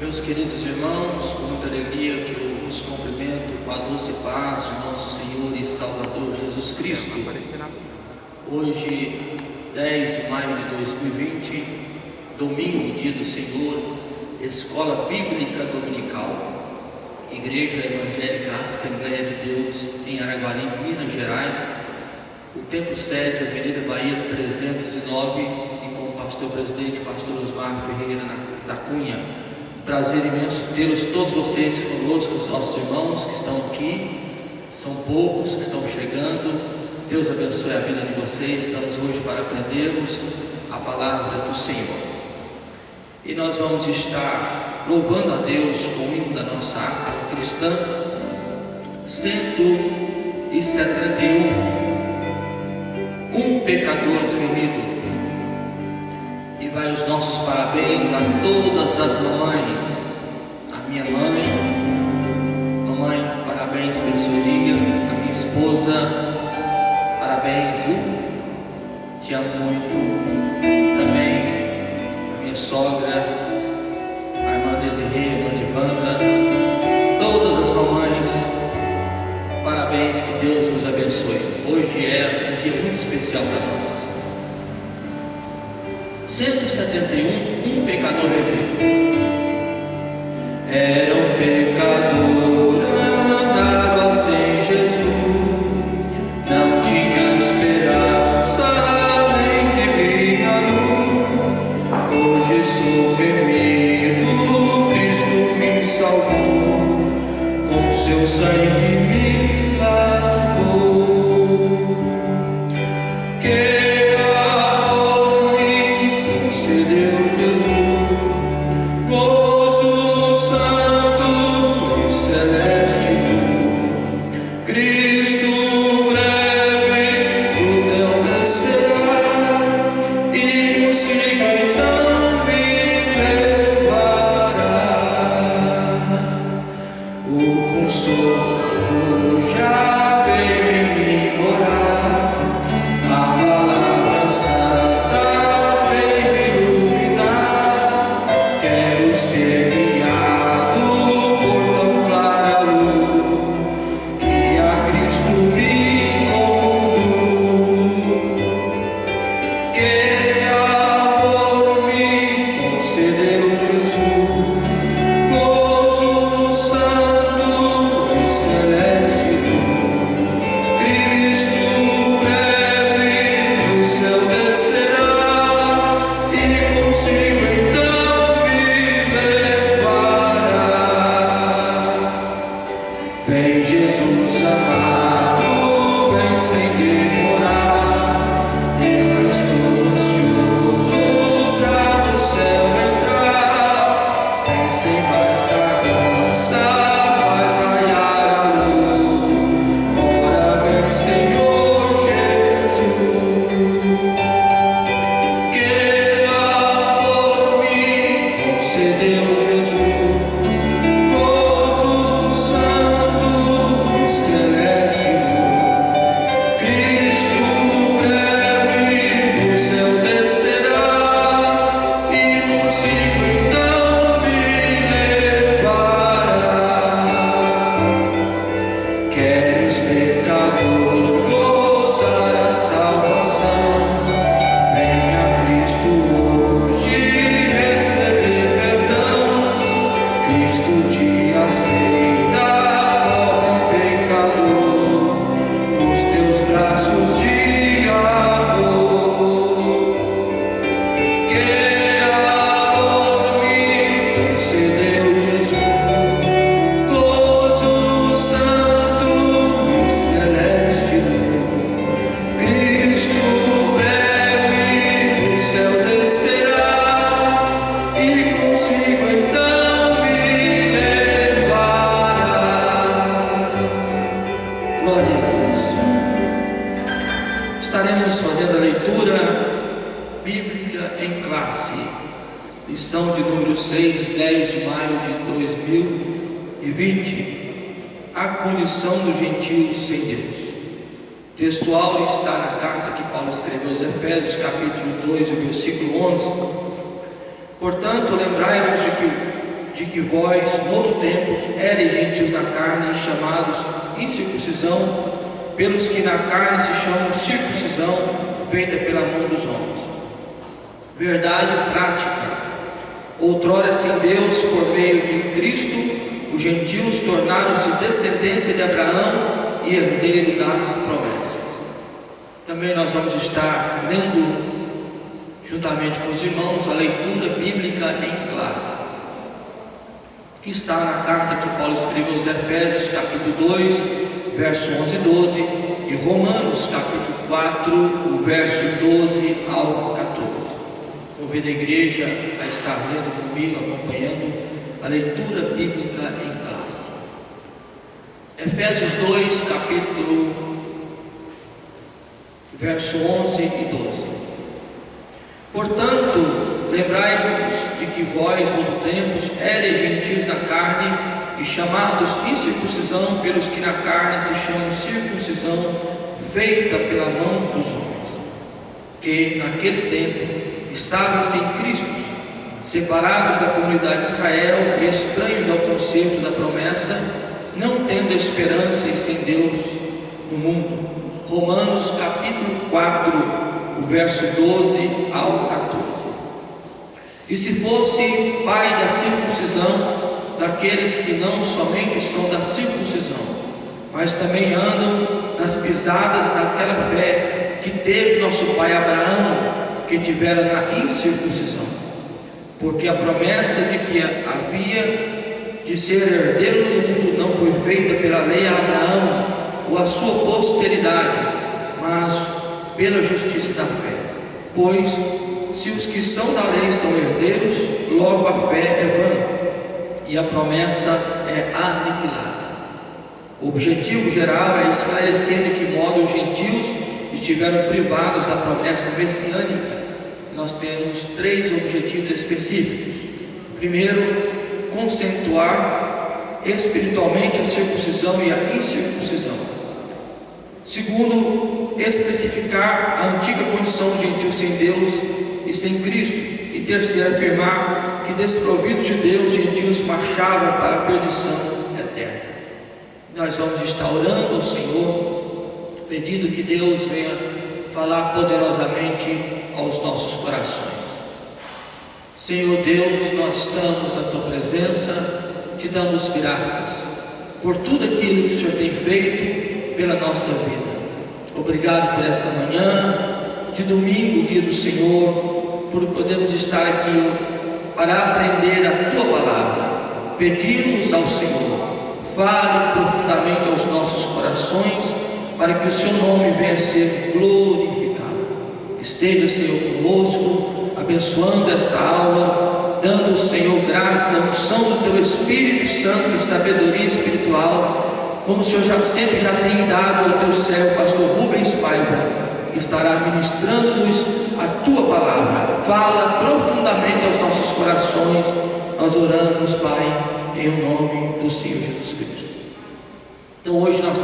Meus queridos irmãos, com muita alegria que eu vos cumprimento com a doce paz de nosso Senhor e Salvador Jesus Cristo. Hoje, 10 de maio de 2020, domingo, dia do Senhor, Escola Bíblica Dominical, Igreja Evangélica Assembleia de Deus, em Araguari, Minas Gerais, o templo sede, Avenida Bahia 309, e com o pastor presidente, pastor Osmar Ferreira da Cunha. Prazer imenso tê-los todos vocês conosco, os nossos irmãos que estão aqui, são poucos que estão chegando. Deus abençoe a vida de vocês. Estamos hoje para aprendermos a palavra do Senhor, e nós vamos estar louvando a Deus com o hino da nossa harpa cristã 171, um pecador remido. E vai os nossos parabéns a todas as mamães. A minha mãe, mamãe, parabéns pelo seu dia. A minha esposa, parabéns, viu? Te amo muito. Também a minha sogra, a irmã Desirê, a irmã Ivandra, todas as mamães, parabéns, que Deus os abençoe. Hoje é um dia muito especial para nós. 171, um pecador remido. Era um pecador, andava sem Jesus, não tinha esperança nem divina luz. Hoje sou remido, Cristo me salvou, com seu sangue me lavou. Estaremos fazendo a leitura bíblica em classe, lição de número 6, 10 de maio de 2020, a condição dos gentios sem Deus. O textual está na carta que Paulo escreveu aos Efésios, capítulo 2, versículo 11. Portanto, lembrai-vos de de que vós, noutro tempo, éreis gentios na carne, chamados incircuncisão, pelos que na carne se chamam circuncisão, feita pela mão dos homens. Verdade prática. Outrora, sem Deus, por meio de Cristo, os gentios tornaram-se descendência de Abraão e herdeiro das promessas. Também nós vamos estar lendo, juntamente com os irmãos, a leitura bíblica em classe, que está na carta que Paulo escreveu aos Efésios, capítulo 2, verso 11 e 12, e Romanos, capítulo 4, o verso 12 ao 14. Convido a igreja a estar lendo comigo, acompanhando a leitura bíblica em classe. Efésios 2, capítulo, verso 11 e 12. Portanto, lembrai-vos de que vós, no tempo, éreis gentios na carne, e chamados incircuncisão pelos que na carne se chamam circuncisão, feita pela mão dos homens, que naquele tempo estavam sem Cristo, separados da comunidade de Israel e estranhos ao conceito da promessa, não tendo esperança e sem Deus no mundo. Romanos capítulo 4, o verso 12 ao 14. E se fosse pai da circuncisão, daqueles que não somente são da circuncisão, mas também andam nas pisadas daquela fé que teve nosso pai Abraão, que tivera na incircuncisão, porque a promessa de que havia de ser herdeiro do mundo não foi feita pela lei a Abraão ou a sua posteridade, mas pela justiça da fé. Pois se os que são da lei são herdeiros, logo a fé é vã e a promessa é aniquilada. O objetivo geral é esclarecer de que modo os gentios estiveram privados da promessa messiânica. Nós temos três objetivos específicos. Primeiro, conceituar espiritualmente a circuncisão e a incircuncisão. Segundo, especificar a antiga condição do gentio sem Deus e sem Cristo. E terceiro, afirmar que desprovidos de Deus, os gentios marchavam para a perdição eterna. Nós vamos estar orando ao Senhor, pedindo que Deus venha falar poderosamente aos nossos corações. Senhor Deus, nós estamos na Tua presença, te damos graças por tudo aquilo que o Senhor tem feito pela nossa vida. Obrigado por esta manhã de domingo, dia do Senhor, por podermos estar aqui para aprender a Tua palavra. Pedimos ao Senhor, fale profundamente aos nossos corações, para que o Seu nome venha a ser glorificado. Esteja, Senhor, conosco, abençoando esta aula, dando, Senhor, graça, unção do Teu Espírito Santo e sabedoria espiritual, como o Senhor sempre já tem dado ao Teu servo, pastor Rubens Paiva, que estará ministrando-nos a Tua palavra. Fala profundamente aos nossos corações. Nós oramos, Pai, em nome do Senhor Jesus Cristo. Então hoje nós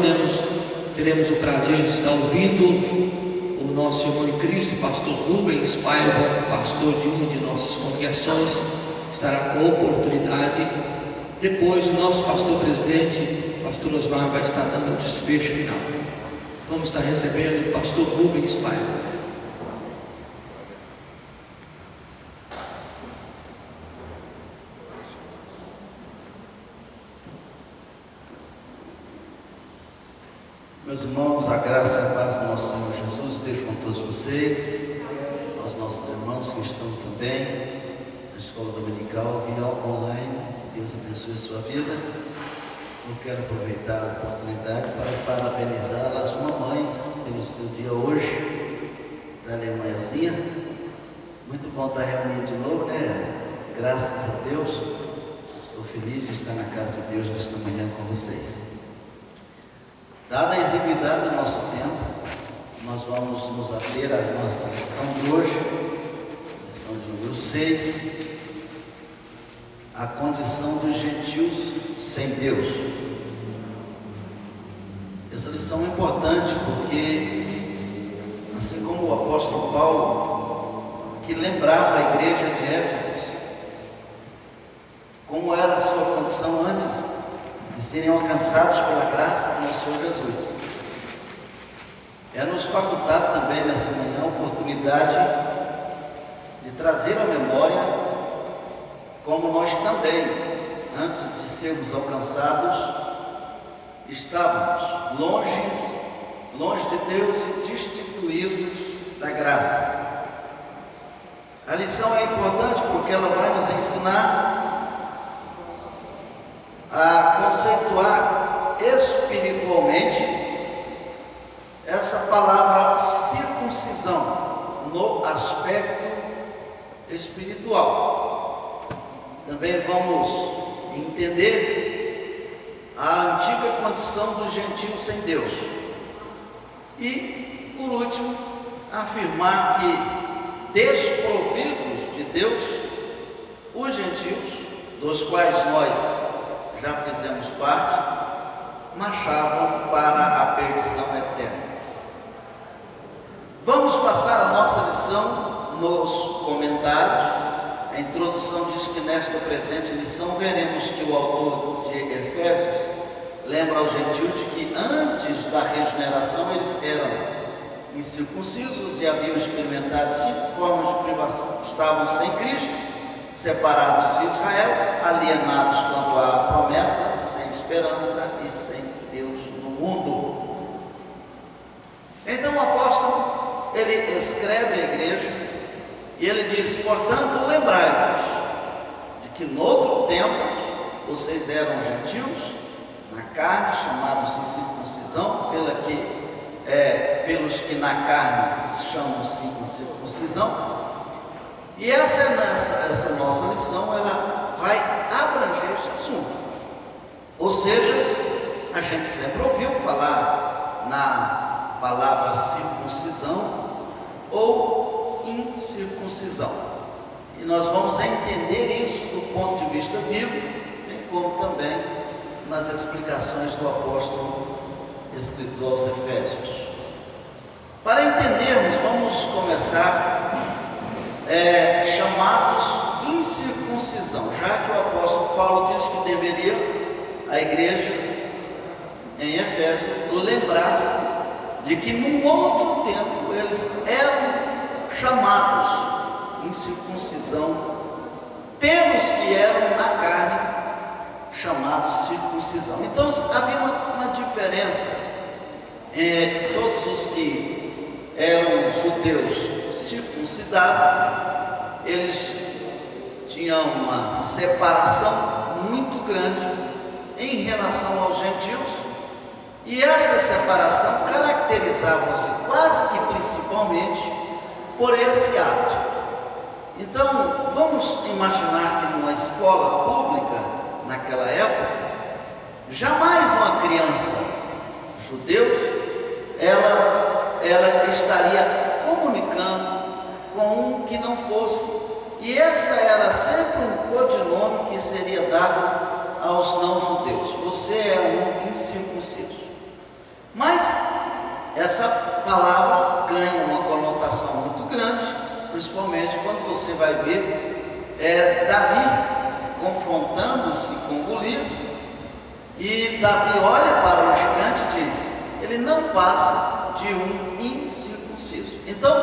teremos o prazer de estar ouvindo o nosso irmão em Cristo, pastor Rubens Paiva, pastor de uma de nossas congregações, estará com a oportunidade. Depois o nosso pastor presidente, pastor Osmar, vai estar dando o desfecho final. Vamos estar recebendo o pastor Rubens Paiva. Meus irmãos, a graça e a paz do nosso Senhor Jesus esteja com todos vocês, aos nossos irmãos que estão também na escola dominical via online. Que Deus abençoe a sua vida. Eu quero aproveitar a oportunidade para parabenizar as mamães pelo seu dia hoje, da Alemanhazinha. Muito bom estar reunido de novo, né? Graças a Deus. Estou feliz de estar na casa de Deus nesta manhã com vocês. Dada a exiguidade do nosso tempo, nós vamos nos ater à nossa lição de hoje, lição de número 6, a condição dos gentios sem Deus. Essa lição é importante porque, assim como o apóstolo Paulo, que lembrava a igreja de Éfeso como era a sua condição antes de serem alcançados pela graça do nosso Senhor Jesus. É nos facultado também nessa manhã a oportunidade de trazer à memória como nós também, antes de sermos alcançados, estávamos longe de Deus e destituídos da graça. A lição é importante porque ela vai nos ensinar a conceituar espiritualmente essa palavra circuncisão no aspecto espiritual. Também vamos entender a antiga condição dos gentios sem Deus. E, por último, afirmar que, desprovidos de Deus, os gentios, dos quais nós já fizemos parte, marchavam para a perdição eterna. Vamos passar a nossa lição nos comentários. A introdução diz que nesta presente lição veremos que o autor de Efésios lembra aos gentios de que antes da regeneração eles eram incircuncisos e haviam experimentado 5 formas de privação. Estavam sem Cristo, separados de Israel, alienados quanto à promessa, sem esperança e sem Deus no mundo. Então o apóstolo, ele escreve à igreja e ele diz: portanto, lembrai-vos de que noutro tempo vocês eram gentios na carne, chamados de circuncisão, pelos que na carne chamam-se incircuncisão. E essa nossa lição, ela vai abranger este assunto. Ou seja, a gente sempre ouviu falar na palavra circuncisão ou incircuncisão. E nós vamos entender isso do ponto de vista bíblico, bem como também nas explicações do apóstolo escrito aos Efésios. Para entendermos, vamos começar chamados incircuncisão, já que o apóstolo Paulo disse que deveria a igreja em Efésio lembrar-se de que num outro tempo eles eram chamados incircuncisão pelos que eram na carne chamados circuncisão. Então havia uma diferença. Todos os que eram judeus circuncidados, eles tinham uma separação muito grande em relação aos gentios, e esta separação caracterizava-se quase que principalmente por esse ato. Então vamos imaginar que numa escola pública naquela época, jamais uma criança judeu ela estaria comunicando com um que não fosse, e essa era sempre um codinome que seria dado aos não judeus: você é um incircunciso. Mas essa palavra ganha uma conotação muito grande, principalmente quando você vai ver Davi confrontando-se com Golias, e Davi olha para o gigante e diz: ele não passa de um incircunciso. Então,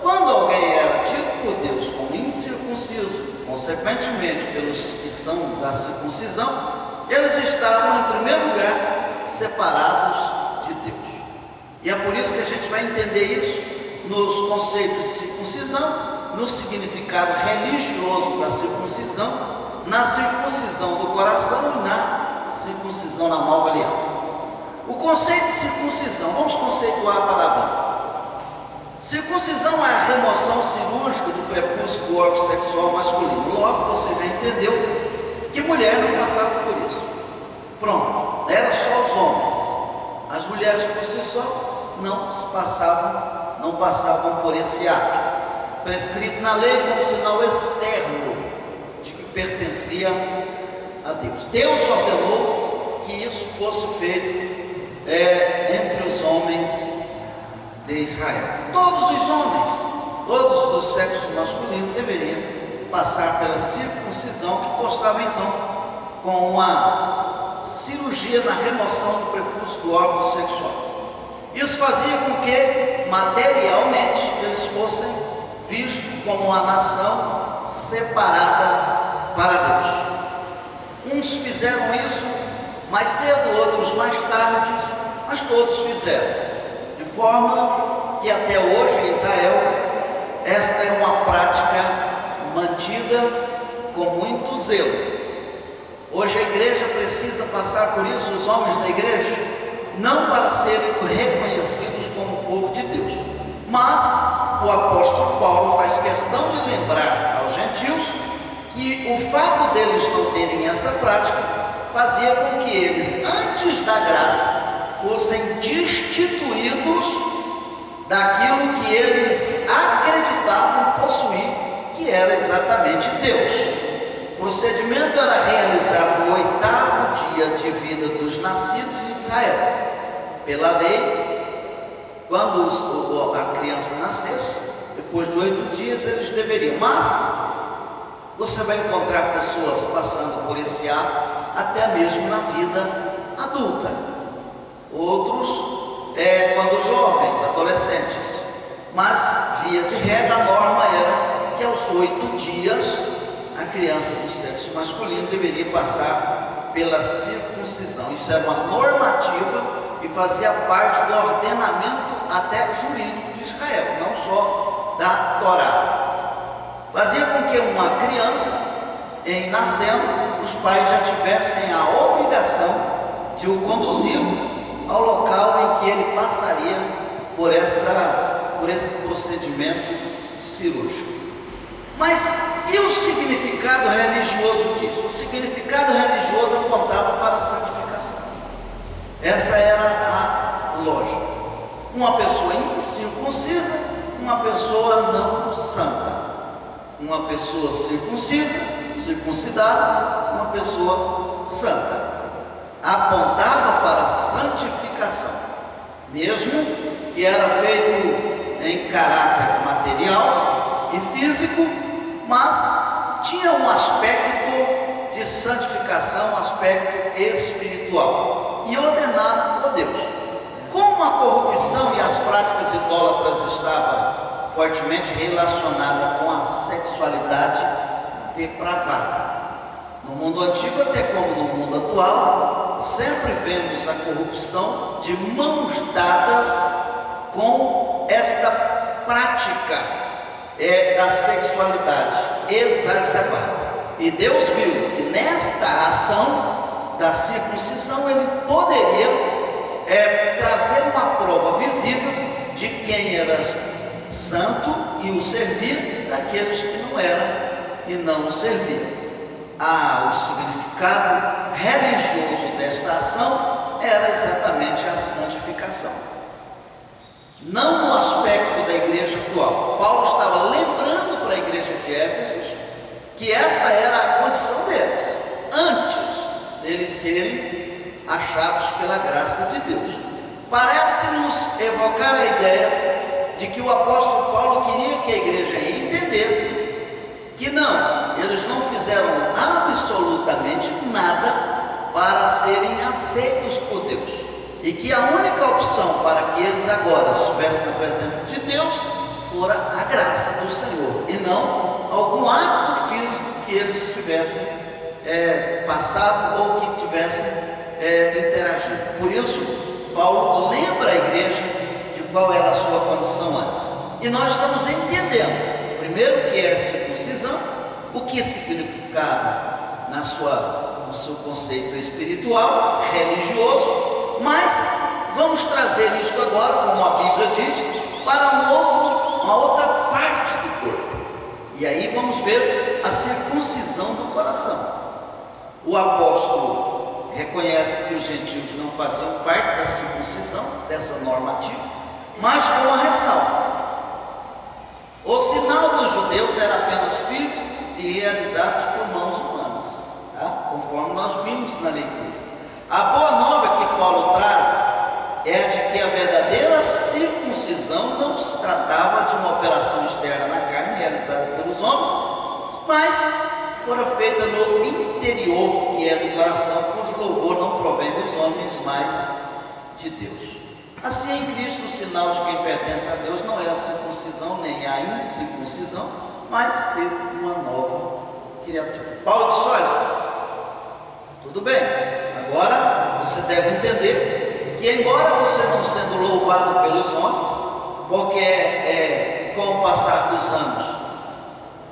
quando alguém era tido por Deus como incircunciso, consequentemente pelos que são da circuncisão, eles estavam em primeiro lugar separados de Deus. E é por isso que a gente vai entender isso nos conceitos de circuncisão, no significado religioso da circuncisão, na circuncisão do coração e na circuncisão na nova aliança. O conceito de circuncisão, vamos conceituar a palavra. Circuncisão é a remoção cirúrgica do prepúcio do órgão sexual masculino. Logo você já entendeu que mulher não passava por isso. Pronto, era só os homens. As mulheres por si só não passavam por esse ato, prescrito na lei como sinal externo de que pertencia a Deus. Deus ordenou que isso fosse feito entre os homens de Israel. Todos os homens, todos do sexo masculino, deveriam passar pela circuncisão, que constava então com uma cirurgia na remoção do prepúcio do órgão sexual. Isso fazia com que materialmente eles fossem vistos como uma nação separada para Deus. Uns fizeram isso mais cedo, outros mais tarde, mas todos fizeram, de forma que até hoje em Israel esta é uma prática mantida com muito zelo. Hoje a igreja precisa passar por isso, os homens da igreja, não para serem reconhecidos como povo de Deus, mas o apóstolo Paulo faz questão de lembrar aos gentios que o fato deles não terem essa prática fazia com que eles, antes da graça, fossem destituídos daquilo que eles acreditavam possuir, que era exatamente Deus. O procedimento era realizado no 8º dia de vida dos nascidos em Israel. Pela lei, quando a criança nascesse, depois de 8 dias eles deveriam, mas você vai encontrar pessoas passando por esse ato até mesmo na vida adulta. Outros quando jovens, adolescentes, mas via de regra a norma era que aos 8 dias a criança do sexo masculino deveria passar pela circuncisão. Isso era uma normativa e fazia parte do ordenamento até jurídico de Israel, não só da Torá. Fazia com que uma criança, em nascendo, os pais já tivessem a obrigação de o conduzir ao local em que ele passaria por esse procedimento cirúrgico. Mas e o significado religioso disso? O significado religioso apontava para a santificação. Essa era a lógica. Uma pessoa incircuncisa, uma pessoa não santa. Uma pessoa circuncidada, uma pessoa santa. Apontava para a santificação, mesmo que era feito em caráter material e físico, mas tinha um aspecto de santificação, um aspecto espiritual, e ordenado por Deus. Como a corrupção e as práticas idólatras estavam fortemente relacionadas com a sexualidade depravada, no mundo antigo, até como no mundo atual, sempre vemos a corrupção de mãos dadas com esta prática da sexualidade exacerbada. E Deus viu que nesta ação da circuncisão ele poderia trazer uma prova visível de quem era santo e o servir daqueles que não eram e não o serviam. O significado religioso desta ação era exatamente a santificação. Não no aspecto da igreja atual. Paulo estava lembrando para a igreja de Éfeso que esta era a condição deles, antes deles serem achados pela graça de Deus. Parece-nos evocar a ideia de que o apóstolo Paulo queria que a igreja entendesse que eles não fizeram absolutamente nada para serem aceitos por Deus, e que a única opção para que eles agora estivessem na presença de Deus fora a graça do Senhor, e não algum ato físico que eles tivessem passado ou que tivessem interagido. Por isso, Paulo lembra a igreja de qual era a sua condição antes, e nós estamos entendendo, primeiro, que é a circuncisão, o que significava no seu conceito espiritual, religioso, mas vamos trazer isto agora, como a Bíblia diz, para uma outra parte do corpo. E aí vamos ver a circuncisão do coração. O apóstolo reconhece que os gentios não faziam parte da circuncisão, dessa normativa, mas com uma ressalva. O sinal dos judeus era apenas físico e realizados por mãos humanas, conforme nós vimos na leitura. A boa nova que Paulo traz é a de que a verdadeira circuncisão não se tratava de uma operação externa na carne realizada pelos homens, mas fora feita no interior, que é do coração, cujo louvor não provém dos homens, mas de Deus. Assim, em Cristo, o sinal de quem pertence a Deus não é a circuncisão nem a incircuncisão, mas ser uma nova criatura. Paulo disse: olha, tudo bem, agora você deve entender que, embora você não sendo louvado pelos homens, porque com o passar dos anos,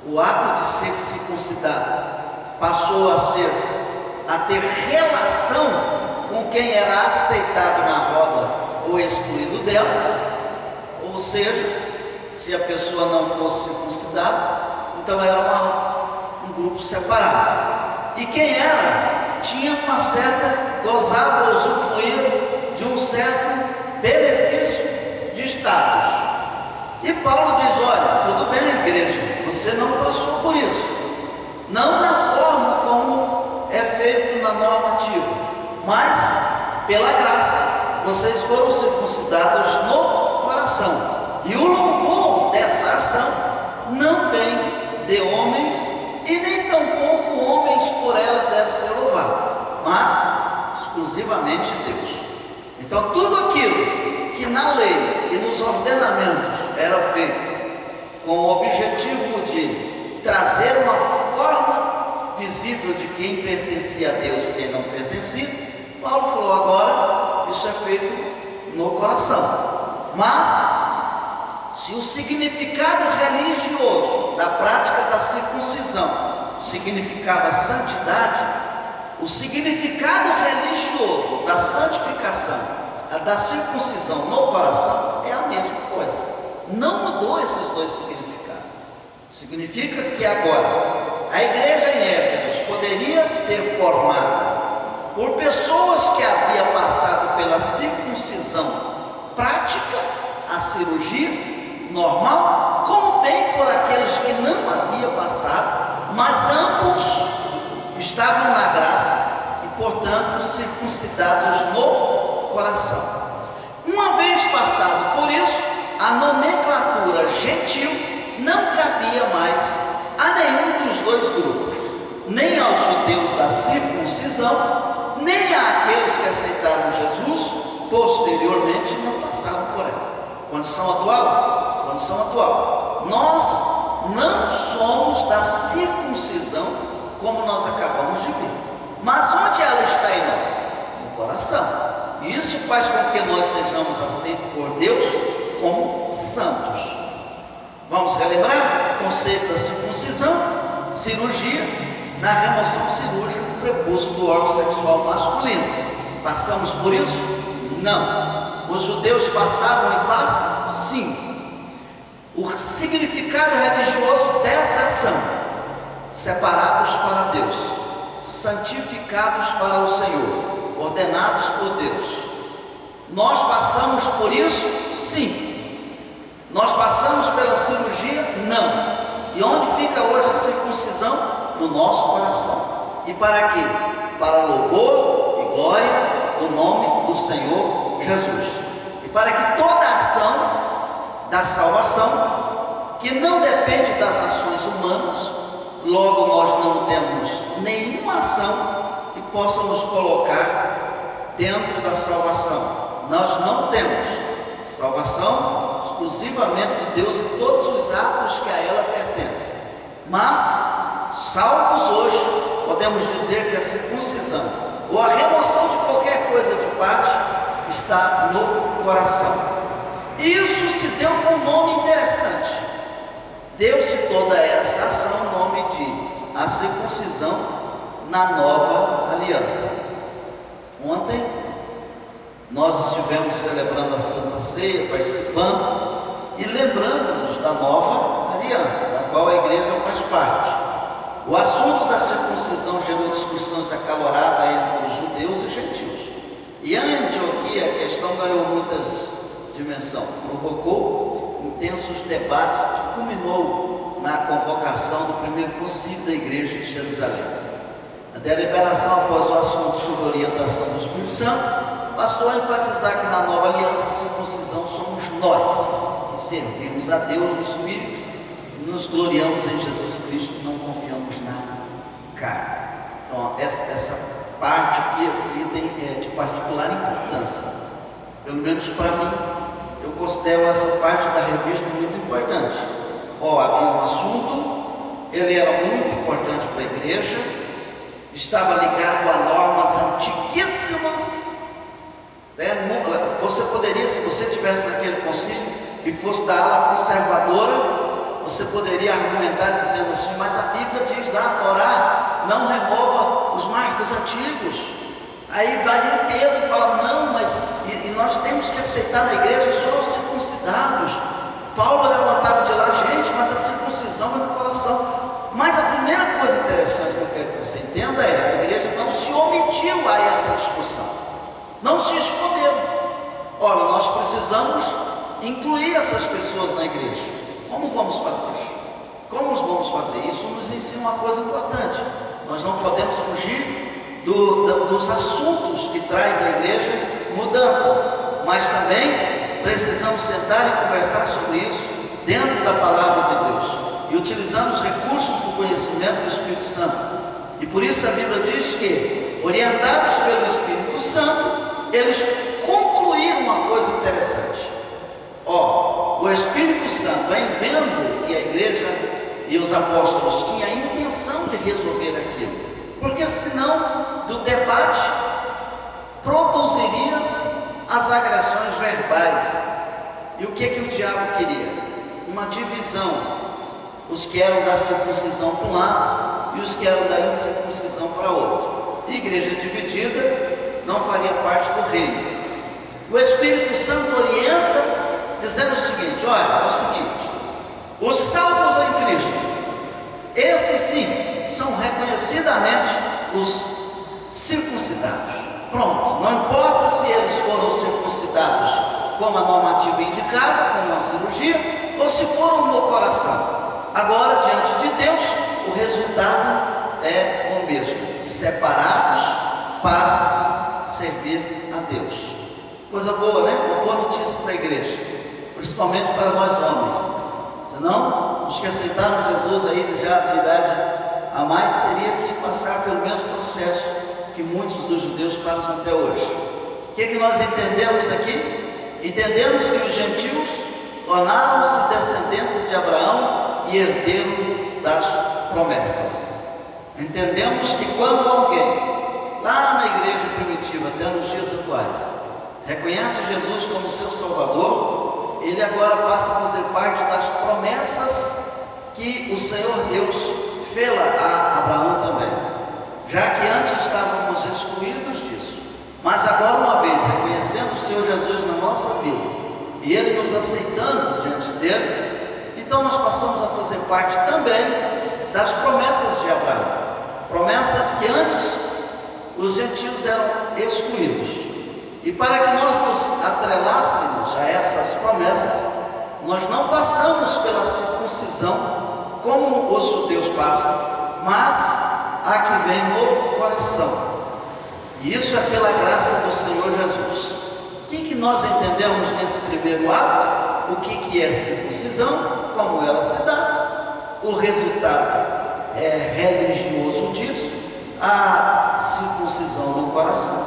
o ato de ser circuncidado passou a ter relação com quem era aceitado na roda ou excluído dela, ou seja, se a pessoa não fosse circuncidada, então era um grupo separado, e quem era, tinha uma certa, gozava ou usufruía de um certo benefício de status. E Paulo diz: olha, tudo bem, igreja, você não passou por isso, não na forma como é feito na normativa, mas pela graça vocês foram circuncidados no coração, e o louvor dessa ação não vem de homens, e nem tampouco homens por ela devem ser louvados, mas exclusivamente Deus. Então tudo aquilo que na lei e nos ordenamentos era feito com o objetivo de trazer uma forma visível de quem pertencia a Deus e quem não pertencia, Paulo falou: agora isso é feito no coração. Mas se o significado religioso da prática da circuncisão significava santidade, o significado religioso da santificação, da circuncisão no coração, é a mesma coisa. Não mudou esses dois significados. Significa que agora a igreja em Éfeso poderia ser formada por pessoas que haviam passado pela circuncisão prática, a cirurgia normal, como bem por aqueles que não haviam passado, mas ambos estavam na graça e, portanto, circuncidados no coração. Uma vez passado por isso, a nomenclatura gentil não cabia mais a nenhum dos dois grupos, nem aos judeus da circuncisão, nem àqueles que aceitaram Jesus posteriormente e não passaram por ela. Condição atual? Condição atual. Nós não somos da circuncisão, como nós acabamos de ver. Mas onde ela está em nós? No coração. E isso faz com que nós sejamos aceitos por Deus como santos. Vamos relembrar o conceito da circuncisão: cirurgia na remoção cirúrgica do prepúcio do órgão sexual masculino. Passamos por isso? Não. Os judeus passavam e passam? Sim. O significado religioso dessa ação: separados para Deus, santificados para o Senhor, ordenados por Deus. Nós passamos por isso? Sim. Nós passamos pela cirurgia? Não. E onde fica hoje a circuncisão? No nosso coração. E para quê? Para louvor e glória do nome do Senhor Jesus. E para que toda a ação da salvação, que não depende das ações humanas, logo nós não temos nenhuma ação que possa nos colocar dentro da salvação. Nós não temos salvação exclusivamente de Deus e todos os atos que a ela pertencem. Mas, salvos hoje, podemos dizer que a circuncisão ou a remoção de qualquer coisa de parte está no coração. E isso se deu com um nome interessante. Deu-se toda essa ação o nome de a circuncisão na nova aliança. Ontem nós estivemos celebrando a Santa Ceia, participando e lembrando-nos da nova aliança, da qual a igreja faz parte. O assunto da circuncisão gerou discussões acaloradas entre os judeus e gentios. E a Antioquia, a questão ganhou muitas dimensões, provocou intensos debates que culminou na convocação do primeiro concílio da igreja de Jerusalém. A deliberação após o assunto sob orientação do Espírito Santo passou a enfatizar que na nova aliança a circuncisão somos nós, que servimos a Deus no Espírito e nos gloriamos em Jesus Cristo, não confiamos cara. Então, essa parte aqui, esse item é de particular importância, pelo menos para mim. Eu considero essa parte da revista muito importante. Havia um assunto, ele era muito importante para a igreja, estava ligado a normas antiquíssimas. Você poderia, se você estivesse naquele concílio e fosse da ala conservadora, você poderia argumentar dizendo assim: mas a Bíblia diz lá, a Torá não remova os marcos antigos. Aí vai Pedro e fala: não, mas e nós temos que aceitar na igreja só os circuncidados. Paulo levantava de lá: gente, mas a circuncisão é no coração. Mas a primeira coisa interessante que eu quero que você entenda é: a igreja não se omitiu a essa discussão, não se escondeu. Olha, nós precisamos incluir essas pessoas na igreja. Como vamos fazer isso? Como vamos fazer isso? Nos ensina uma coisa importante: nós não podemos fugir dos assuntos que traz à igreja mudanças, mas também precisamos sentar e conversar sobre isso dentro da palavra de Deus e utilizando os recursos do conhecimento do Espírito Santo. E por isso a Bíblia diz que, orientados pelo Espírito Santo, eles concluíram uma coisa interessante. O Espírito Santo, em vendo que a igreja e os apóstolos tinham a intenção de resolver aquilo, porque senão do debate produziriam-se as agressões verbais. E o que o diabo queria? Uma divisão: os que eram da circuncisão para um lado e os que eram da incircuncisão para outro. E igreja dividida não faria parte do reino. O Espírito Santo orienta dizendo o seguinte: olha, é o seguinte, os salvos em Cristo, esses sim são reconhecidamente os circuncidados. Pronto, não importa se eles foram circuncidados como a normativa indicava, como a cirurgia, ou se foram no coração. Agora, diante de Deus, o resultado é o mesmo: separados para servir a Deus. Coisa boa, né? Uma boa notícia para a igreja, principalmente para nós homens. Senão, os que aceitaram Jesus aí já de idade a mais, teria que passar pelo mesmo processo que muitos dos judeus passam até hoje. O que nós entendemos aqui? Entendemos que os gentios tornaram-se descendência de Abraão e herdeiro das promessas. Entendemos que quando alguém, lá na igreja primitiva, até nos dias atuais, reconhece Jesus como seu Salvador, ele agora passa a fazer parte das promessas que o Senhor Deus fez a Abraão também, já que antes estávamos excluídos disso. Mas agora, uma vez reconhecendo o Senhor Jesus na nossa vida e Ele nos aceitando diante dele, então nós passamos a fazer parte também das promessas de Abraão, promessas que antes os gentios eram excluídos. E para que nós nos atrelássemos a essas promessas, nós não passamos pela circuncisão como os judeus passam, mas a que vem no coração. E isso é pela graça do Senhor Jesus. O que nós entendemos nesse primeiro ato? O que é circuncisão, como ela se dá, o resultado religioso disso, a circuncisão no coração.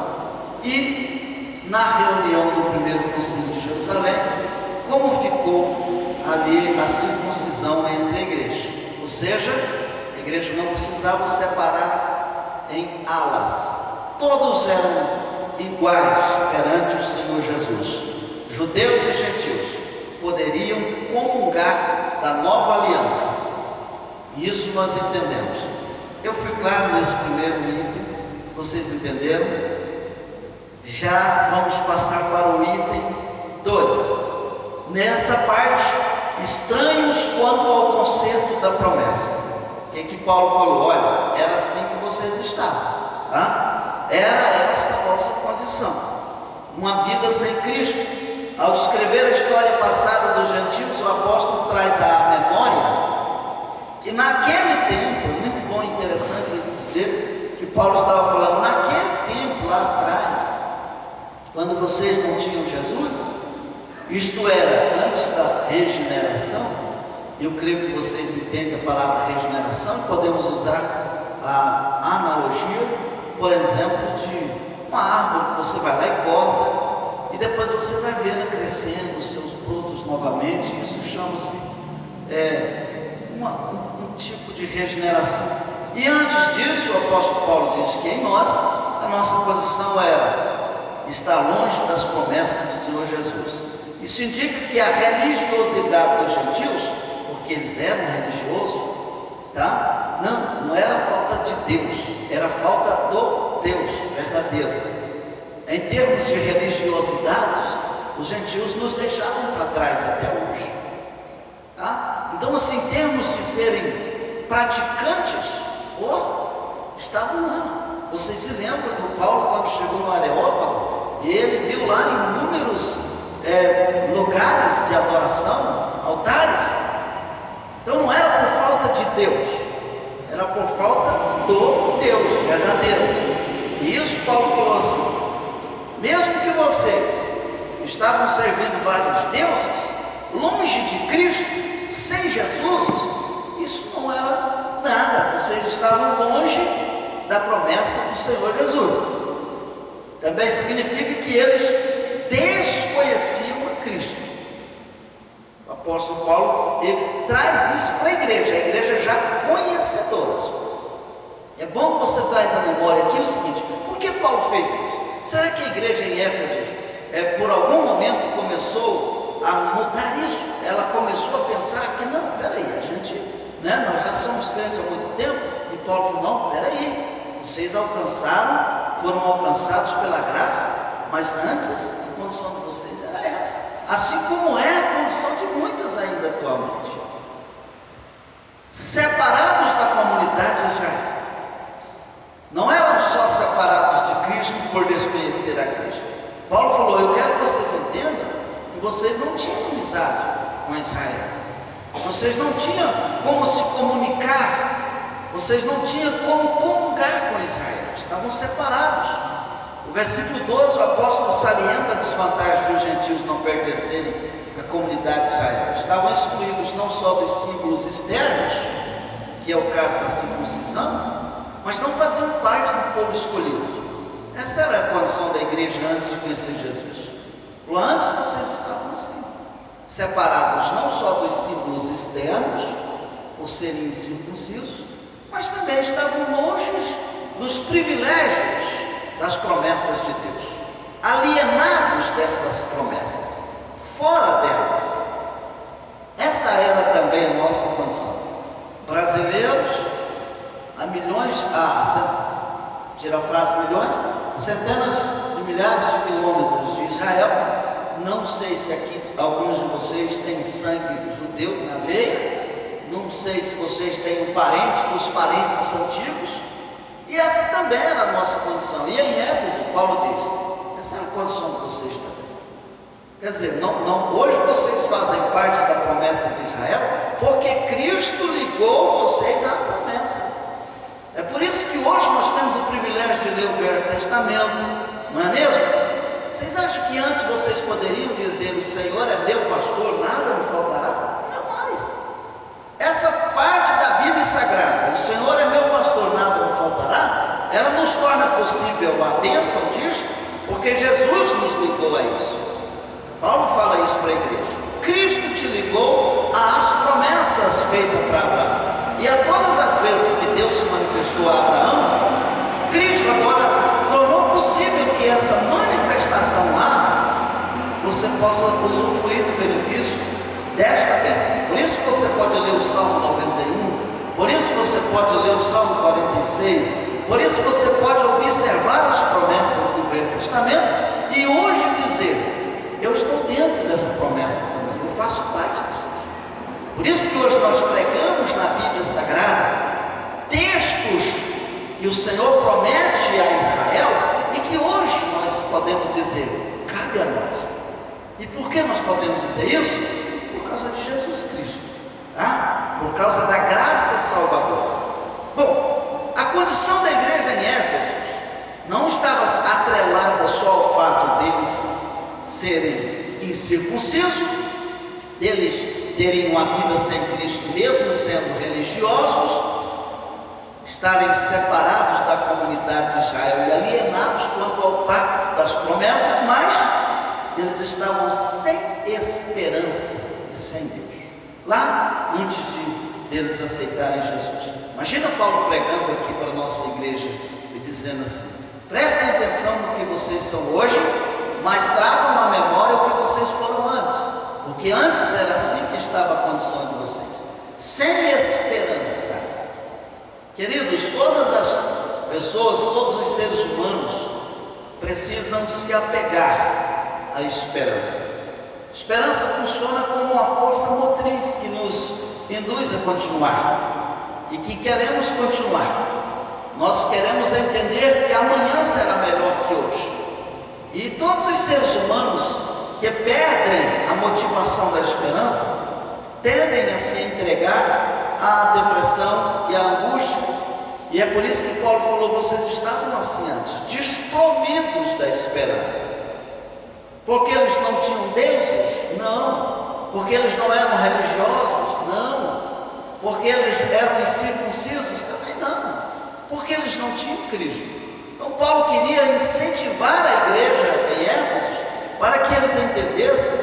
E na reunião do primeiro concílio de Jerusalém, como ficou ali a circuncisão entre a igreja, ou seja, a igreja não precisava separar em alas, todos eram iguais perante o Senhor Jesus. Judeus e gentios poderiam comungar da nova aliança, e isso nós entendemos. Eu fui claro nesse primeiro item, vocês entenderam? Já vamos passar para o item 2. Nessa parte, estranhos quanto ao conserto da promessa. O que Paulo falou? Olha, era assim que vocês estavam, tá? Era esta a vossa condição, uma vida sem Cristo. Ao descrever a história passada dos gentios, o apóstolo traz à memória que naquele tempo, muito bom e interessante dizer que Paulo estava falando, naquele tempo lá atrás, quando vocês não tinham Jesus, isto era antes da regeneração. Eu creio que vocês entendem a palavra regeneração, podemos usar a analogia, por exemplo, de uma árvore que você vai lá e corta, e depois você vai vendo crescendo os seus frutos novamente. Isso chama-se um tipo de regeneração. E antes disso, o apóstolo Paulo disse que em nós, a nossa posição era estar longe das promessas do Senhor Jesus. Isso indica que a religiosidade dos gentios, porque eles eram religiosos, tá? Não era falta de Deus, era falta do Deus verdadeiro. Em termos de religiosidades, os gentios nos deixaram para trás até hoje, tá? Então, assim, em termos de serem praticantes, estavam lá. Vocês se lembram do Paulo quando chegou no Areópago e ele viu lá inúmeros lugares de adoração, altares? Então não era por falta de Deus, era por falta do Deus verdadeiro. E isso Paulo falou assim: mesmo que vocês estavam servindo vários deuses, longe de Cristo, sem Jesus, isso não era nada. Vocês estavam longe da promessa do Senhor Jesus. Também significa que eles desconheciam a Cristo. O apóstolo Paulo, ele traz isso para a igreja já conhecedora. É bom que você traz à memória aqui o seguinte: por que Paulo fez isso? Será que a igreja em Éfeso, por algum momento, começou a mudar isso? Ela começou a pensar que não, peraí, nós já somos crentes há muito tempo. E Paulo falou: não, peraí, vocês foram alcançados pela graça, mas antes a condição de vocês era essa, assim como é a condição de muitas ainda atualmente, separados da comunidade de Israel. Não eram só separados de Cristo por desconhecer a Cristo. Paulo falou: eu quero que vocês entendam que vocês não tinham amizade com Israel, vocês não tinham como se comunicar, vocês não tinham como comungar com Israel, estavam separados. O versículo 12, o apóstolo salienta a desvantagem dos gentios não pertencerem à comunidade de Israel. Estavam excluídos não só dos símbolos externos, que é o caso da circuncisão, mas não faziam parte do povo escolhido. Essa era a condição da igreja antes de conhecer Jesus. Antes vocês estavam assim, separados não só dos símbolos externos, por serem incircuncisos, mas também estavam longe dos privilégios das promessas de Deus, alienados dessas promessas, fora delas. Essa era também a nossa condição. Brasileiros, há milhões, tira a frase milhões, centenas de milhares de quilômetros de Israel. Não sei se aqui alguns de vocês têm sangue judeu na veia, não sei se vocês têm um parente, os parentes antigos, e essa também era a nossa condição. E em Éfeso, Paulo diz: essa é a condição de vocês também. Quer dizer, hoje vocês fazem parte da promessa de Israel, porque Cristo ligou vocês à promessa. É por isso que hoje nós temos o privilégio de ler o Velho Testamento, não é mesmo? Vocês acham que antes vocês poderiam dizer: o Senhor é meu pastor, nada me faltará? Jamais. Essa parte da Bíblia Sagrada, o Senhor é meu pastor, nada me faltará, ela nos torna possível a bênção disso, porque Jesus nos ligou a isso. Paulo fala isso para a igreja: Cristo te ligou às promessas feitas para Abraão. E a todas as vezes que Deus se manifestou a Abraão, Cristo agora tornou possível que essa manifestação lá, você possa usufruir do benefício desta bênção. Por isso você pode ler o Salmo 91, por isso você pode ler o Salmo 46, por isso você pode observar as promessas do Velho Testamento e hoje dizer: eu estou dentro dessa promessa também, eu faço parte disso. Por isso que hoje nós pregamos na Bíblia Sagrada textos que o Senhor promete a Israel e que hoje nós podemos dizer: cabe a nós. E por que nós podemos dizer isso? Por causa de Jesus Cristo, tá? Por causa da graça salvadora. Bom, a condição da igreja em Éfeso não estava atrelada só ao fato deles serem incircuncisos, deles terem uma vida sem Cristo, mesmo sendo religiosos. estarem separados da comunidade de Israel e alienados quanto ao pacto das promessas, mas eles estavam sem esperança e sem Deus, lá antes deles aceitarem Jesus. Imagina Paulo pregando aqui para a nossa igreja e dizendo assim: prestem atenção no que vocês são hoje, mas tragam à memória o que vocês foram antes, porque antes era assim que estava a condição de vocês, sem esperança. Queridos, todas as pessoas, todos os seres humanos precisam se apegar à esperança. Esperança funciona como uma força motriz que nos induz a continuar e que queremos continuar. Nós queremos entender que amanhã será melhor que hoje. E todos os seres humanos que perdem a motivação da esperança tendem a se entregar à depressão e à angústia. E é por isso que Paulo falou: vocês estavam assim antes, desprovidos da esperança. Porque eles não tinham deuses? Não. Porque eles não eram religiosos? Não. Porque eles eram incircuncisos? Também não. Porque eles não tinham Cristo. Então Paulo queria incentivar a igreja em Éfeso para que eles entendessem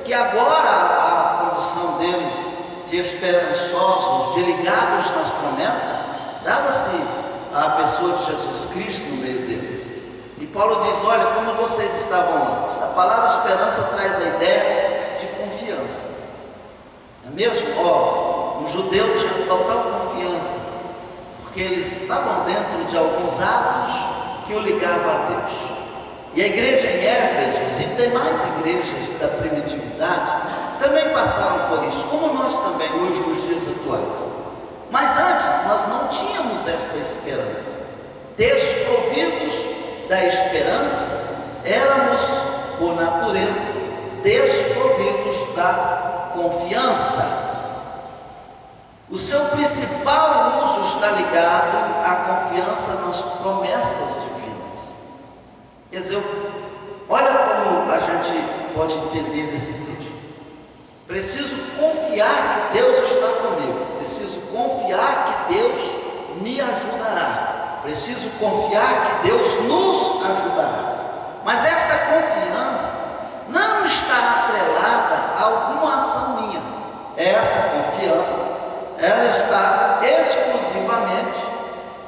que agora a condição deles de esperançosos, de ligados nas promessas, dava-se à pessoa de Jesus Cristo no meio deles. E Paulo diz: olha, como vocês estavam antes. A palavra esperança traz a ideia de confiança. Não é mesmo? Um judeu tinha total confiança, porque eles estavam dentro de alguns atos que o ligavam a Deus. E a igreja em Éfeso e demais igrejas da primitividade também passaram por isso, como nós também hoje nos dias atuais. Mas antes nós não tínhamos esta esperança. Desprovidos da esperança, éramos, por natureza, desprovidos da confiança. O seu principal uso está ligado à confiança nas promessas divinas. Quer dizer, olha como a gente pode entender esse texto. Preciso confiar que Deus está comigo. Preciso confiar que Deus me ajudará. Preciso confiar que Deus nos ajudará. Mas essa confiança não está atrelada a alguma ação minha. Essa confiança, ela está exclusivamente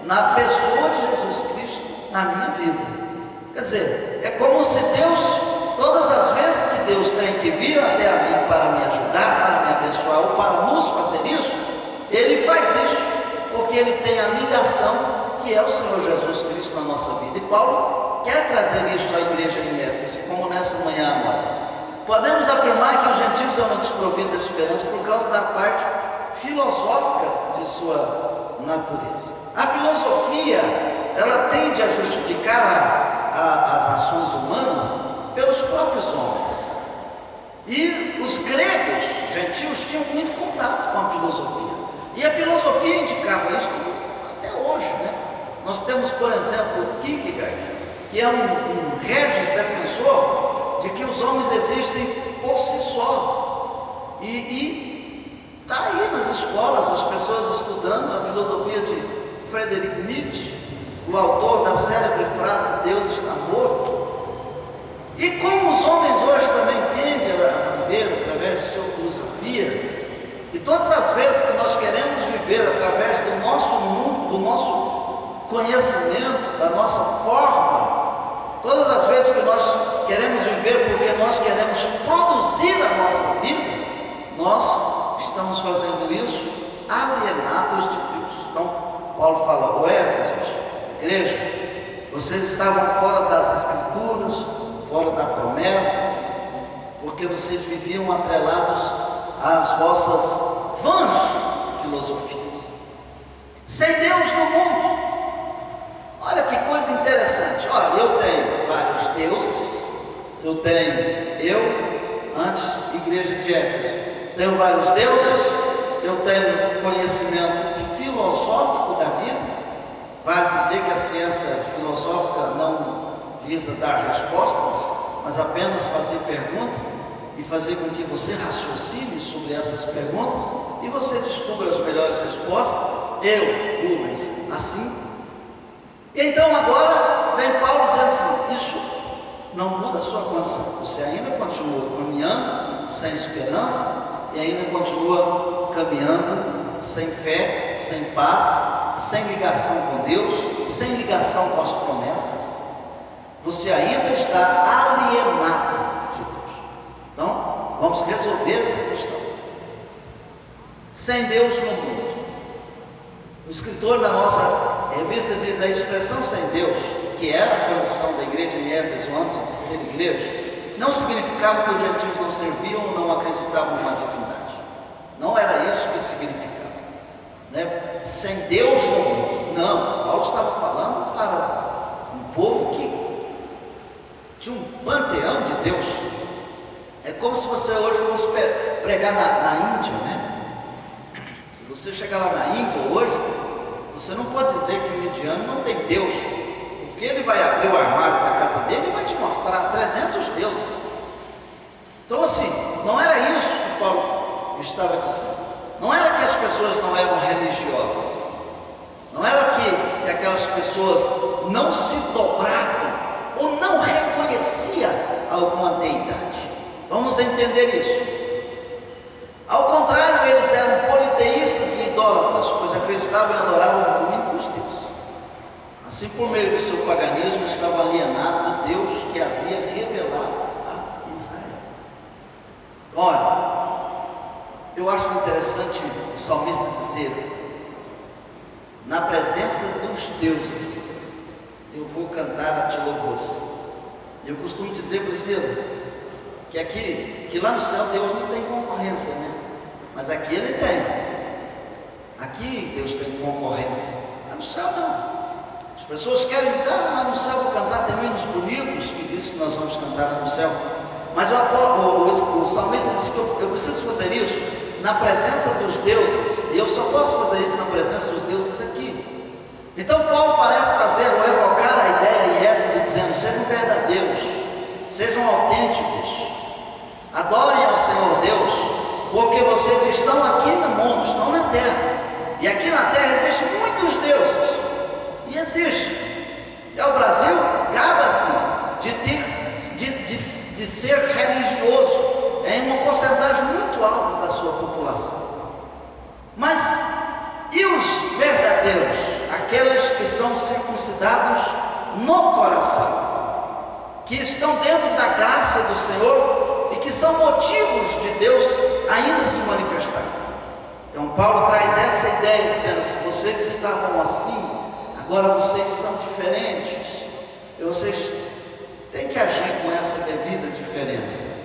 na pessoa de Jesus Cristo na minha vida. Quer dizer, é como se Deus, todas as vezes que Deus tem que vir até a mim para me ajudar, para me abençoar ou para nos fazer isso, Ele faz isso, porque Ele tem a ligação que é o Senhor Jesus Cristo na nossa vida. E Paulo quer trazer isso à igreja em Éfeso, como nessa manhã a nós. Podemos afirmar que os gentios eram desprovidos de esperança por causa da parte filosófica de sua natureza. A filosofia, ela tende a justificar as ações humanas pelos próprios homens. E os gregos, gentios, tinham muito contato com a filosofia. E a filosofia indicava isso até hoje, né? Nós temos, por exemplo, Kierkegaard, que é um regis defensor de que os homens existem por si só. E está aí nas escolas, as pessoas estudando a filosofia de Friedrich Nietzsche, o autor da célebre frase "Deus está morto". E como os homens hoje também tendem a viver através de sua filosofia, e todas as vezes que nós queremos viver através do nosso mundo, do nosso conhecimento, da nossa forma, todas as vezes que nós queremos viver porque nós queremos produzir a nossa vida, nós estamos fazendo isso alienados de Deus. Então, Paulo fala: ô Éfesos, igreja, vocês estavam fora das Escrituras, fora da promessa, porque vocês viviam atrelados às vossas vãs filosofias, sem Deus no mundo. Olha que coisa interessante. Olha, eu tenho vários deuses, antes igreja de Éfeso, tenho vários deuses, eu tenho conhecimento filosófico da vida. Vale dizer que a ciência filosófica não visa dar respostas, mas apenas fazer perguntas e fazer com que você raciocine sobre essas perguntas e você descubra as melhores respostas. mas assim. E então agora vem Paulo dizendo assim: isso não muda a sua condição, você ainda continua caminhando sem esperança e ainda continua caminhando sem fé, sem paz, sem ligação com Deus, sem ligação com as promessas. Você ainda está alienado de Deus. Então, vamos resolver essa questão. Sem Deus no mundo. O escritor na nossa revista diz: a expressão sem Deus, que era a condição da igreja em Éfeso antes de ser igreja, não significava que os gentios não serviam ou não acreditavam numa divindade. Não era isso que significava, né? Sem Deus no mundo. Não, Paulo estava falando para um povo que tinha um panteão de Deus. É como se você hoje fosse pregar na Índia, né? Se você chegar lá na Índia hoje, você não pode dizer que o indiano não tem Deus, porque ele vai abrir o armário da casa dele e vai te mostrar 300 deuses. Então assim, não era isso que Paulo estava dizendo. Não era que as pessoas não eram religiosas, não era que aquelas pessoas não se dobravam ou não reconheciam alguma deidade. Vamos entender isso. Ao contrário, eles eram politeístas e idólatras, pois acreditavam e adoravam muitos deuses. Assim, por meio do seu paganismo, estava alienado do Deus que havia revelado a Israel. Olha, eu acho interessante o salmista dizer: na presença dos deuses, eu vou cantar a ti louvores. Eu costumo dizer, Priscila, que lá no céu Deus não tem concorrência, né? Mas aqui Ele tem. Aqui Deus tem concorrência. Lá no céu não. As pessoas querem dizer: lá no céu vou cantar, tem hinos bonitos que diz que nós vamos cantar lá no céu. Mas o salmista diz que eu preciso fazer isso na presença dos deuses, e eu só posso fazer isso na presença dos deuses aqui. Então Paulo parece trazer ou evocar a ideia em Éfeso, dizendo: sejam verdadeiros, sejam autênticos, adorem ao Senhor Deus, porque vocês estão aqui no mundo, estão na terra, e aqui na terra existem muitos deuses, e existe. O Brasil gaba-se de ser religioso em uma porcentagem muito alta da sua população. Mas e os verdadeiros, aqueles que são circuncidados no coração, que estão dentro da graça do Senhor e que são motivos de Deus ainda se manifestar? Então Paulo traz essa ideia dizendo: se vocês estavam assim, agora vocês são diferentes, e vocês têm que agir com essa devida diferença.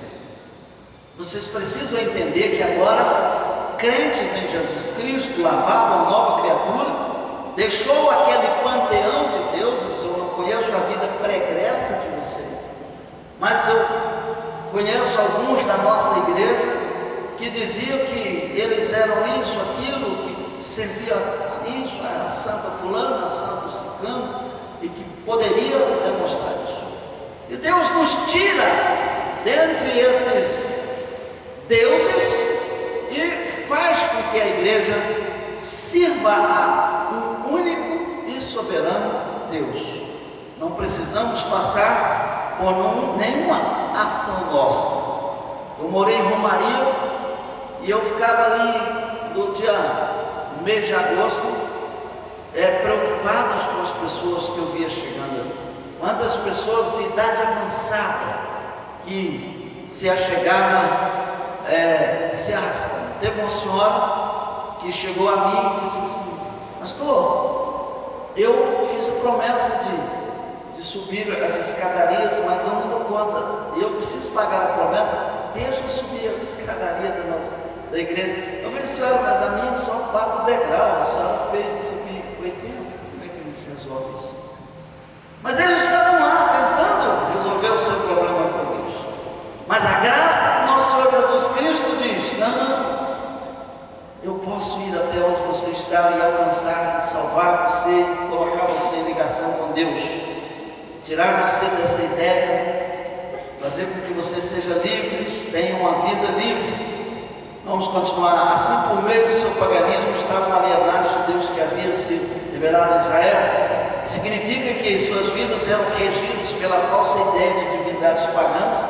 Vocês precisam entender que agora, crentes em Jesus Cristo, lavado, uma nova criatura, deixou aquele panteão de deuses. Eu não conheço a vida pregressa de vocês, mas eu conheço alguns da nossa igreja que diziam que eles eram isso, aquilo, que servia a isso, a santa fulano, a santo ciclano, e que poderiam demonstrar isso. E Deus nos tira dentre esses deuses e faz com que a igreja sirva a um único e soberano Deus. Não precisamos passar por nenhuma ação nossa. Eu morei em Romaria e eu ficava ali no mês de agosto, preocupados com as pessoas que eu via chegando ali. Quantas pessoas de idade avançada que se achegavam se arrastando. Teve uma senhora que chegou a mim e disse assim: pastor, eu fiz a promessa de subir as escadarias, mas eu não dou conta, eu preciso pagar a promessa, deixa eu subir as escadarias da igreja. Eu falei: senhora, mas a minha só 4 degraus, a senhora fez subir 80, como é que a gente resolve isso? Mas eles estavam lá tentando resolver o seu problema com Deus. Mas a graça do nosso Senhor Jesus Cristo diz: não, eu posso ir até onde você está e alcançar, salvar você, colocar você em ligação com Deus, tirar você dessa ideia, fazer com que você seja livre, tenha uma vida livre. Vamos continuar. Assim, por meio do seu paganismo, estavam alienados de Deus que havia sido revelado a Israel. Significa que suas vidas eram regidas pela falsa ideia de divindades pagãs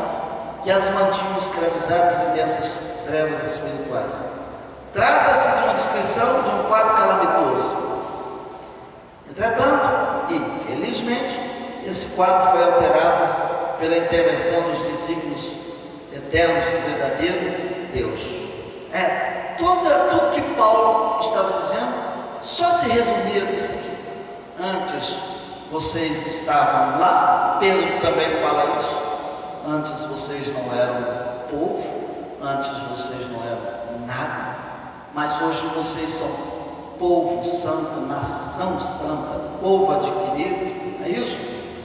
que as mantinham escravizadas em densas trevas espirituais. Trata-se de uma descrição de um quadro calamitoso. Entretanto, e felizmente, esse quadro foi alterado pela intervenção dos desígnios eternos do verdadeiro Deus. Tudo que Paulo estava dizendo só se resumia nisso aqui. Antes vocês estavam lá, Pedro também fala isso. Antes vocês não eram povo, antes vocês não eram nada, mas hoje vocês são povo santo, nação santa, povo adquirido, é isso?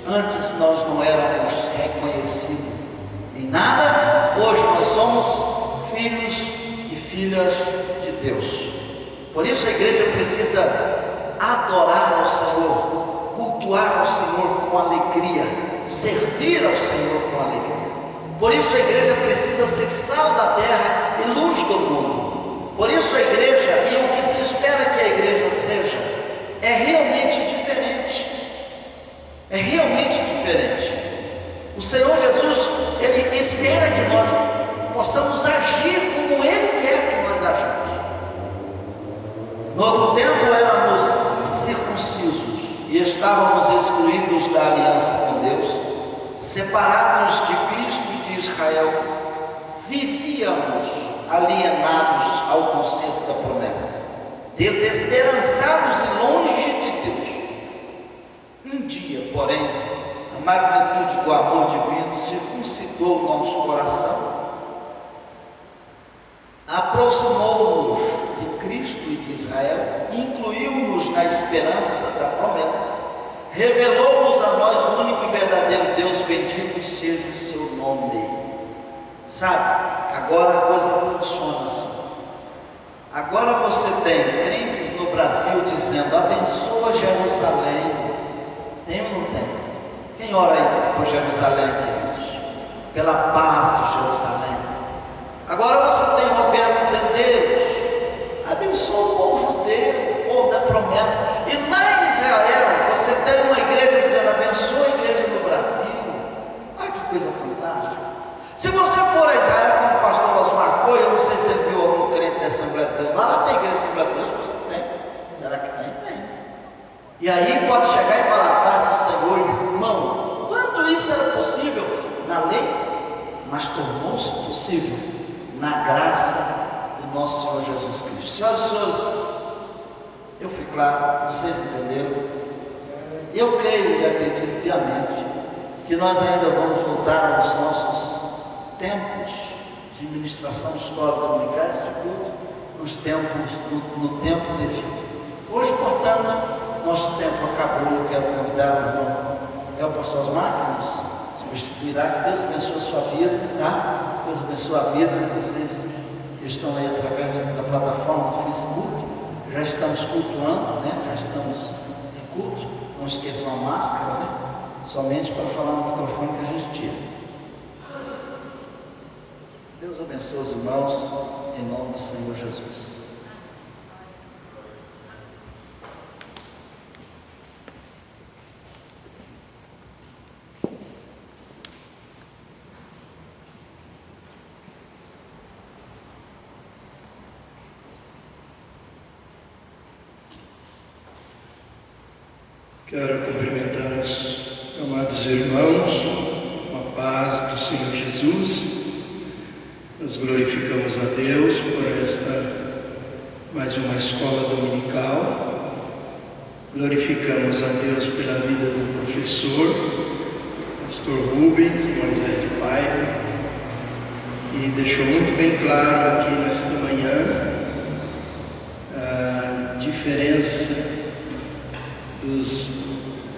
Antes nós não éramos reconhecidos em nada, hoje nós somos filhos e filhas de Deus. Por isso a igreja precisa adorar ao Senhor, cultuar ao Senhor com alegria, servir ao Senhor com alegria. Por isso a igreja precisa ser sal da terra e luz do mundo. Por isso a igreja, e o que se espera que a igreja seja, é realmente diferente. É realmente diferente. O Senhor Jesus, Ele espera que nós possamos agir como Ele quer que nós agimos. No outro tempo éramos incircuncisos e estávamos excluídos da aliança com Deus, separados de Cristo e de Israel, vivíamos alienados ao conceito da promessa, desesperançados e longe de Deus. Um dia, porém, a magnitude do amor divino circuncidou o nosso coração, aproximou-nos de Cristo e de Israel, incluiu-nos na esperança da promessa, revelou-nos a nós o único e verdadeiro Deus, bendito seja o seu nome. Sabe, agora a coisa funciona assim. Agora você tem crentes no Brasil dizendo: abençoa Jerusalém. Tem ou não tem? Quem ora aí por Jerusalém, queridos? Pela paz de Jerusalém. Agora você tem Roberto dizendo: Deus abençoa o povo judeu, o povo da promessa. E lá em Israel você tem uma igreja dizendo: abençoa a igreja no Brasil. Olha que coisa fantástica. Se você for a Israel como o pastor Osmar foi, eu não sei se ele viu algum crente da Assembleia de Deus lá tem igreja da Assembleia de Deus? Você tem? Será que tem? Tem. E aí pode chegar e falar: paz do Senhor, irmão. Quando isso era possível na lei, mas tornou-se possível na graça do nosso Senhor Jesus Cristo. Senhoras e senhores, eu fui claro, vocês entenderam? Eu creio e acredito piamente que nós ainda vamos voltar aos nossos tempos de ministração de escola dominicais de culto, no tempo devido. Hoje, portanto, nosso tempo acabou e eu quero convidar o irmão pastor Osmar que nos substituirá. Que Deus abençoe a sua vida, tá? Deus abençoe a vida de vocês que estão aí através da plataforma do Facebook. Já estamos cultuando, né? Já estamos em culto. Não esqueçam a máscara, né? Somente para falar no microfone que a gente tira. Deus abençoe os irmãos, em nome do Senhor Jesus. Quero cumprimentar os amados irmãos com a paz do Senhor Jesus. Nós glorificamos a Deus por mais uma escola dominical. Glorificamos a Deus pela vida do professor, pastor Rubens Moisés de Paiva, que deixou muito bem claro aqui nesta manhã a diferença dos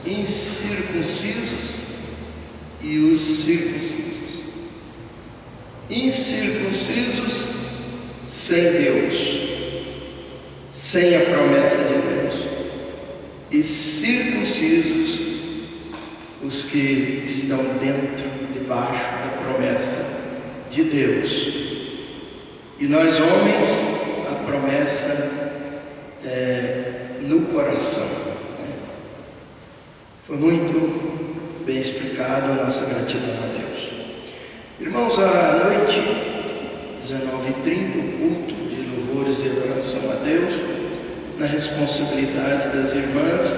incircuncisos e os circuncisos. Incircuncisos sem Deus, sem a promessa de Deus, e circuncisos os que estão dentro, debaixo da promessa de Deus. E nós homens, a promessa no coração. Foi muito bem explicado a nossa gratidão a Deus. Irmãos, à noite, 19h30, o culto de louvores e adoração a Deus, na responsabilidade das irmãs,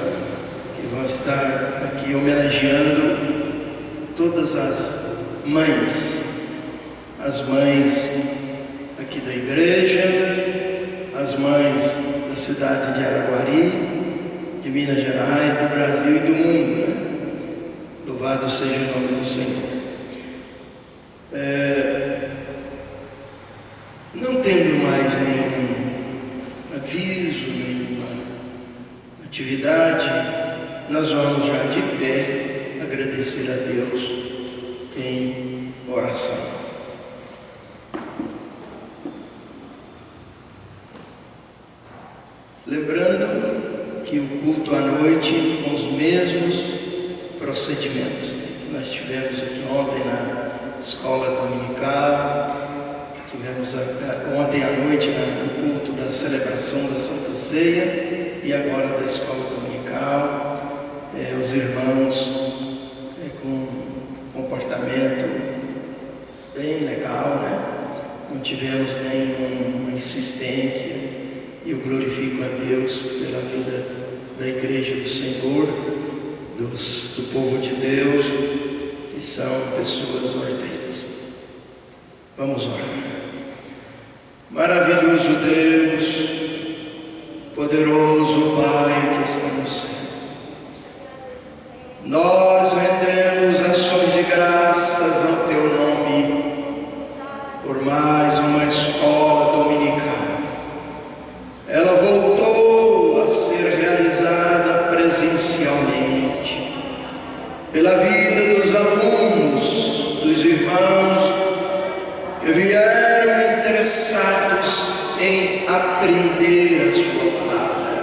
que vão estar aqui homenageando todas as mães aqui da igreja, as mães da cidade de Araguari, de Minas Gerais, do Brasil e do mundo, né? Louvado seja o nome do Senhor. Não tendo mais nenhum aviso, nenhuma atividade, nós vamos já de pé agradecer a Deus em oração. Lembrando que o culto à noite com os mesmos procedimentos que nós tivemos aqui ontem na escola dominical, tivemos ontem à noite no culto da celebração da Santa Ceia e agora da escola dominical, os irmãos com comportamento bem legal, né? Não tivemos nenhuma insistência. E eu glorifico a Deus pela vida da igreja do Senhor, do povo de Deus, que são pessoas ordeinas. Vamos orar. Maravilhoso Deus, poderoso Pai que está no céu, nós rendemos ações de graças ao Teu nome por mais uma escola dominical. Ela voltou a ser realizada presencialmente, pela vida dos alunos, dos irmãos que vieram interessados em aprender a Sua palavra.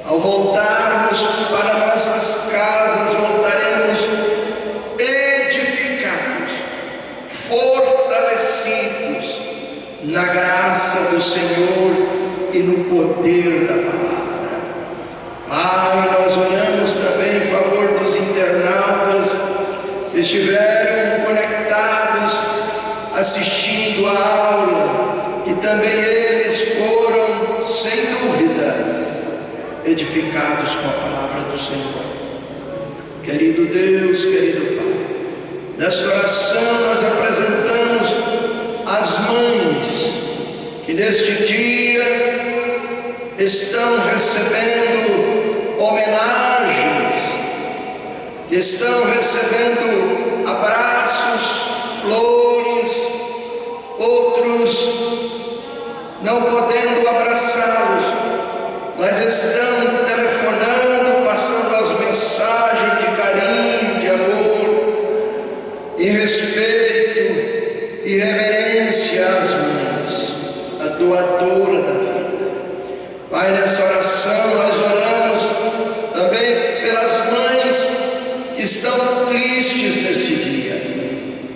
Ao voltarmos para nossas casas, voltaremos edificados, fortalecidos na graça do Senhor e no poder da palavra. Pai, nós oramos também em favor dos internautas que estiveram conectados, assistindo a aula, que também eles foram, sem dúvida, edificados com a palavra do Senhor. Querido Deus, querido Pai, nesta oração nós apresentamos as mães que neste dia estão recebendo homenagens, que estão recebendo abraços, flores, outros não podendo abraçá-los, mas estão telefonando, passando as mensagens de carinho, de amor, e respeito e reverência às mães, a doadora da vida. Pai, nessa oração nós oramos também pelas mães que estão tristes neste dia,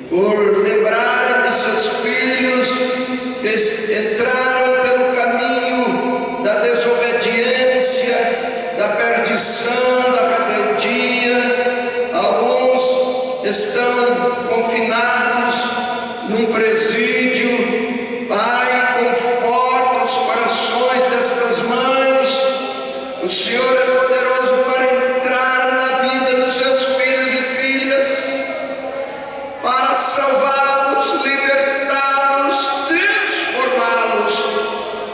por lembrarem de seus filhos que entraram pelo caminho da desobediência, da perdição, da rebeldia. Alguns estão confinados num presídio. Pai, conforta os corações destas mães. O Senhor é poderoso para entrar na vida dos seus filhos e filhas, para salvá-los, libertá-los, transformá-los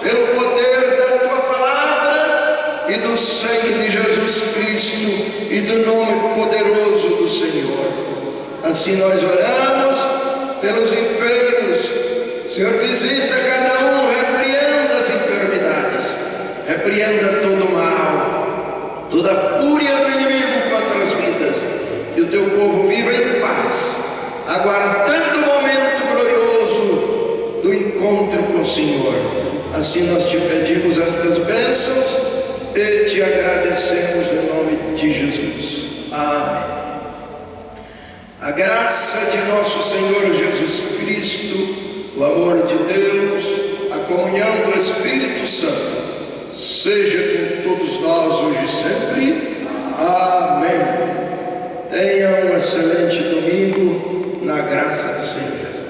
pelo poder da Tua palavra e do sangue de Jesus Cristo e do nome poderoso do Senhor. Assim nós oramos pelos enfermos. Senhor, visita cada um, repreenda as enfermidades, repreenda todo o mal, toda a fúria do inimigo contra as vidas, que o Teu povo viva em paz, aguardando o momento glorioso do encontro com o Senhor. Assim nós Te pedimos estas bênçãos e Te agradecemos no nome de Jesus. Amém. A graça de nosso Senhor Jesus Cristo, o amor de Deus, a comunhão do Espírito Santo, seja com todos nós hoje e sempre. Amém. Tenha um excelente domingo na graça do Senhor Jesus.